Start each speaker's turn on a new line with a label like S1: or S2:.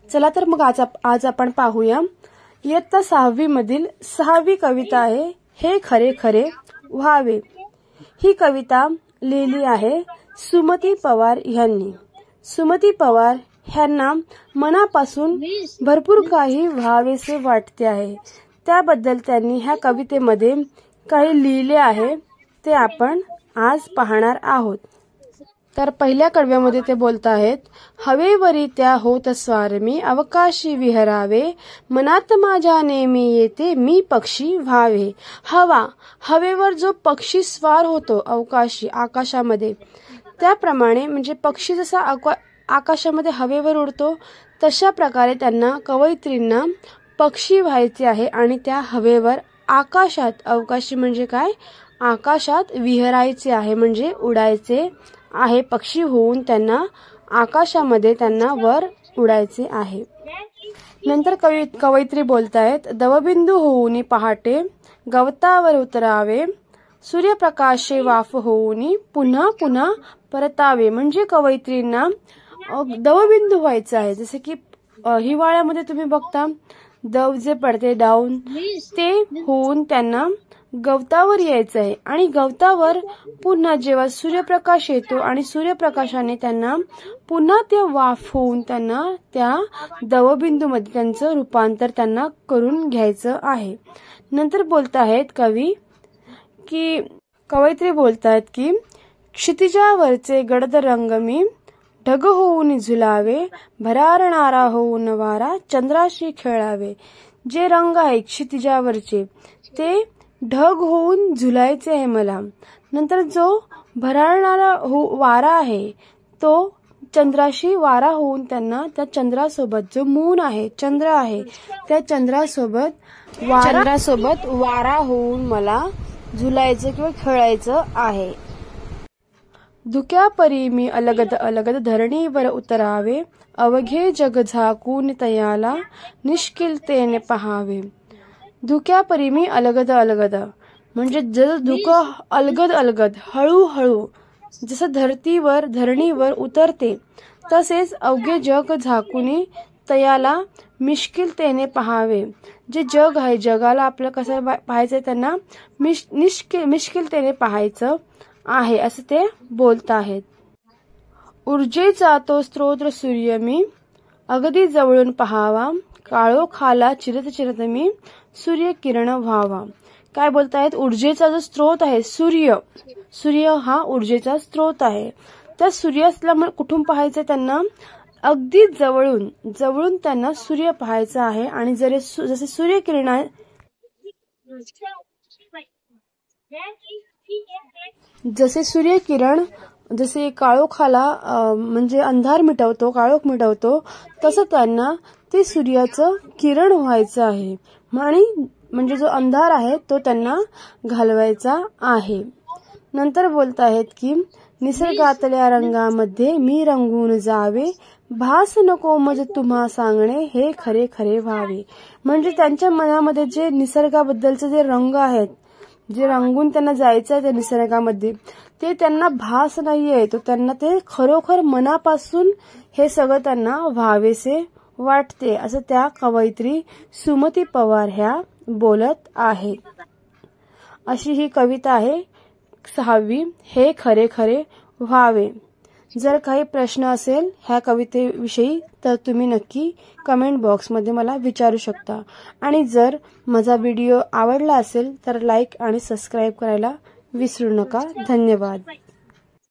S1: चला तर मग आज आपण पाहूया इयत्ता 6वी मधील 6वी कविता आहे हे खरे खरे व्हावे। ही कविता लिहिली आहे सुमती पवार यांनी। सुमती पवार यांना मनापासून भरपूर काही व्हावेसे वाटते आहे, त्याबद्दल त्यांनी ह्या कवितेमध्ये काही लिहिले आहे ते आपण आज पाहणार आहोत। तर पहिल्या कडव्यामध्ये ते बोलत आहेत, हवेवरी त्या होत स्वार मी अवकाशी विहरावे, मनात माझ्या नेहमी येते मी पक्षी व्हावे। हवा, हवेवर जो पक्षी स्वार होतो अवकाशी आकाशामध्ये, त्याप्रमाणे म्हणजे पक्षी जसा आकाशामध्ये हवेवर उडतो तशा प्रकारे त्यांना कवयित्रींना पक्षी व्हायचे आहे आणि त्या हवेवर आकाशात, अवकाशी म्हणजे काय, आकाशात विहरायचे आहे म्हणजे उडायचे आहे, पक्षी होऊन त्यांना आकाशामध्ये त्यांना वर उडायचे आहे। नंतर कवयित्री बोलतायत, दवबिंदू होऊनी पहाटे गवतावर उतरावे, सूर्यप्रकाशे वाफ होऊनी पुन्हा पुन्हा परतावे। म्हणजे कवयित्रींना दवबिंदू व्हायचं आहे, जसे की हिवाळ्यामध्ये तुम्ही बघता दव जे पडते डाऊन, ते होऊन त्यांना गवतावर यायचं आहे आणि गवतावर पुन्हा जेव्हा सूर्यप्रकाश येतो आणि सूर्यप्रकाशाने त्यांना पुन्हा ते वाफ होऊन त्यांना त्या दवबिंदूमध्ये त्यांचं रूपांतर त्यांना करून घ्यायचं आहे। नंतर बोलत आहेत कवयित्री बोलतायत की क्षितिजावरचे गडद रंग मी ढग होऊन झुलावे, भरारणारा होऊन वारा चंद्राशी खेळावे। जे रंग आहे क्षितिजावरचे ते ढग होऊन झुलायचे आहे मला। नंतर जो भरारणारा वारा आहे तो चंद्राशी वारा होऊन त्यांना त्या चंद्रासोबत, जो मून आहे चंद्र आहे त्या चंद्रासोबत वारा होऊन मला झुलायचं किंवा खेळायचं आहे। धुक्या परी मी अलगद अलगद धरणीवर उतरावे, अवघे जग झाकून तयाला निष्किलतेने पहावे। धुक्या परी मी अलगद अलगद म्हणजे जसं धुकं अलगद अलगद हळूहळू जसं धरणीवर उतरते, तसेच अवघे जग झाकून तयाला मिश्किलतेने पहावे। जे जग आहे जगाला आपलं कसं पाहायचं, त्यांना मिश्किलतेने पाहायचं आहे असं ते बोलत आहेत। ऊर्जेचा तो स्त्रोत सूर्य मी अगदी जवळून पहावा, काळोखाला चिरत चिरत मी सूर्य किरण व्हावा। काय बोलतायत, ऊर्जेचा जो स्त्रोत आहे सूर्य हा ऊर्जेचा स्त्रोत आहे, त्या सूर्याला कुठून पाहायचं, त्यांना अगदी जवळून त्यांना सूर्य पाहायचा आहे आणि जसे सूर्यकिरण जसे काळोखाला म्हणजे अंधार मिटवतो, काळोख मिटवतो, तसं त्यांना ते सूर्याचं किरण व्हायचं आहे आणि म्हणजे जो अंधार आहे तो त्यांना घालवायचा आहे। नंतर बोलत आहेत की निसर्गातल्या रंगामध्ये मी रंगून जावे, भास नको मज तुम्हा सांगणे हे खरे खरे व्हावे। म्हणजे त्यांच्या मनामध्ये जे निसर्गाबद्दलचे जे रंग आहेत, जे रंगून त्यांना जायचं आहे त्या निसर्गामध्ये, ते त्यांना भास नाहीये, तो त्यांना ते खरोखर मनापासून हे सगळं त्यांना व्हावेसे वाटते, असं त्या कवयित्री सुमती पवार ह्या बोलत आहेत। अशी ही कविता आहे 6वी हे खरे खरे व्हावे। जर काही प्रश्न असेल ह्या कवितेविषयी तर तुम्ही नक्की कमेंट बॉक्समध्ये मला विचारू शकता आणि जर माझा व्हिडिओ आवडला असेल तर लाईक आणि सबस्क्राईब करायला विसरू नका। धन्यवाद।